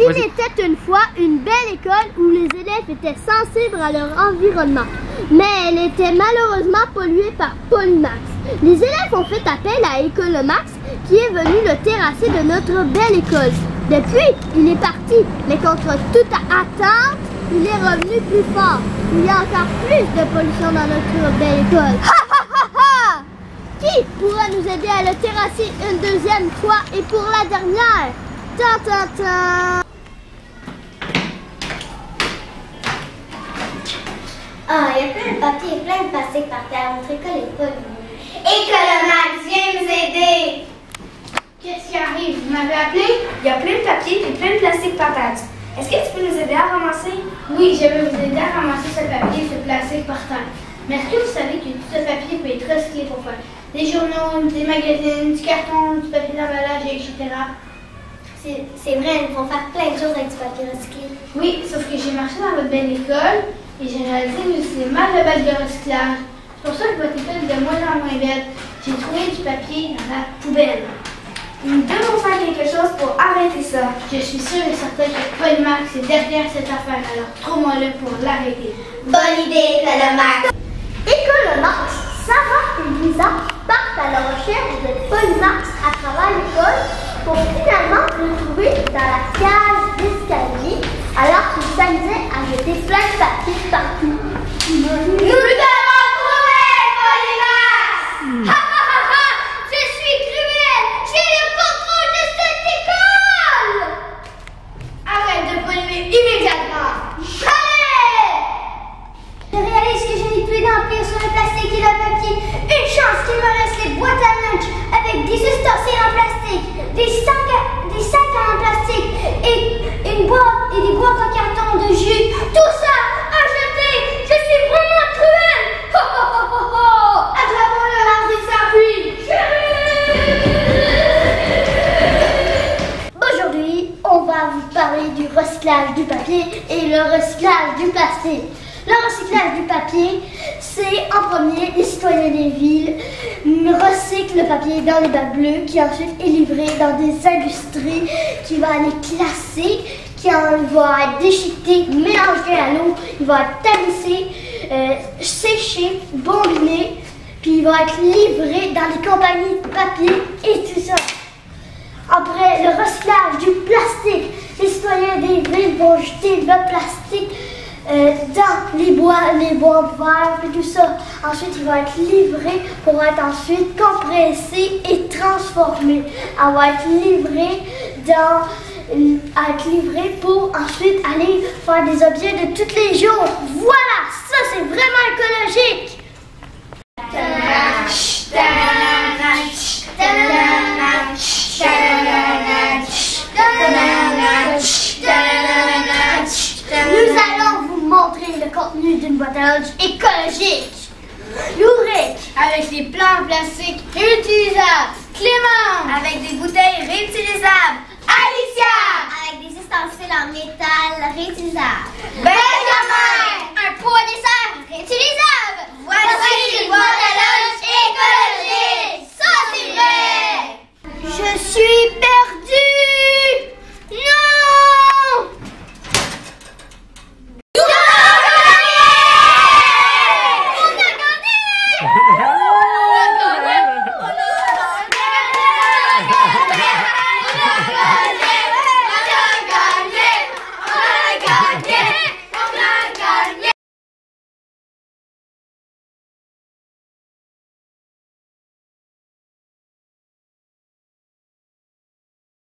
Il était une fois une belle école où les élèves étaient sensibles à leur environnement, mais elle était malheureusement polluée par Polymax. Les élèves ont fait appel à Écolomax qui est venu le terrasser de notre belle école. Depuis, il est parti, mais contre toute attente, il est revenu plus fort. Il y a encore plus de pollution dans notre belle école. Ha ha ha ha! Qui pourra nous aider à le terrasser une deuxième fois et pour la dernière? Ta ta ta! Ah, il y a plein de papier et plein de plastique par terre. Notre école est polluée. Écolomax, viens nous aider! Qu'est-ce qui arrive? Vous m'avez appelé? Il y a plein de papier et plein de plastique par terre. Est-ce que tu peux nous aider à ramasser? Oui, je vais vous aider à ramasser ce papier et ce plastique par terre. Mais est-ce que vous savez que tout ce papier peut être recyclé pour faire des journaux, des magazines, du carton, du papier d'emballage, etc.? C'est vrai, ils vont faire plein de choses avec du papier recyclé. Oui, sauf que j'ai marché dans votre belle école et j'ai réalisé que c'est mal le bac de recyclage. C'est pour ça que votre école est de moins en moins belle. J'ai trouvé du papier dans la poubelle. Nous devons faire quelque chose pour arrêter ça. Je suis sûre et certaine que Polymax est derrière cette affaire, alors trouve-moi-le pour l'arrêter. Bonne idée, Écolomax! Écolomax, Sarah et Lisa partent à la recherche de Polymax à travers l'école pour finalement le trouver dans la cage d'escalier alors qu'il s'amusait à jeter plein de papier partout. Nous devons trouver Polymax! Ha ha ha ha! Je suis cruelle! J'ai le contrôle de cette école! Arrête de polluer immédiatement! Jamais! Je réalise que je n'ai plus d'empire sur le plastique et le papier. Une chance qu'il me reste les boîtes à lunch avec des ustensiles en plastique, des sacs en plastique et des boîtes en carton de jus. Tout ça à jeter! Je suis vraiment cruelle! Ho ho ho ho ho! Attrapons-le avant qu'il s'enfuit! Aujourd'hui, on va vous parler du recyclage du papier et le recyclage du plastique. Le recyclage du papier, c'est en premier, les citoyens des villes recyclent le papier dans les bacs bleus qui ensuite est livré dans des industries qui vont aller classer, qui va être déchiqueté, mélangé à l'eau, il va être tamissé, séché, bombiné, puis il va être livré dans les compagnies de papier et tout ça. Après, le recyclage du plastique, les citoyens des villes vont jeter le plastique dans les boîtes vertes et tout ça. Ensuite, il va être livré pour être ensuite compressé et transformé. Elle va être livré pour ensuite aller faire des objets de tous les jours. Voilà, ça c'est vraiment écologique. Nous allons vous montrer le contenu d'une boîte à lunch écologique. Louric, Avec des plans en plastique réutilisables. Clément, avec des bouteilles réutilisables. Alicia, Avec des ustensiles en métal réutilisables. Benjamin, Un pot à dessert réutilisable.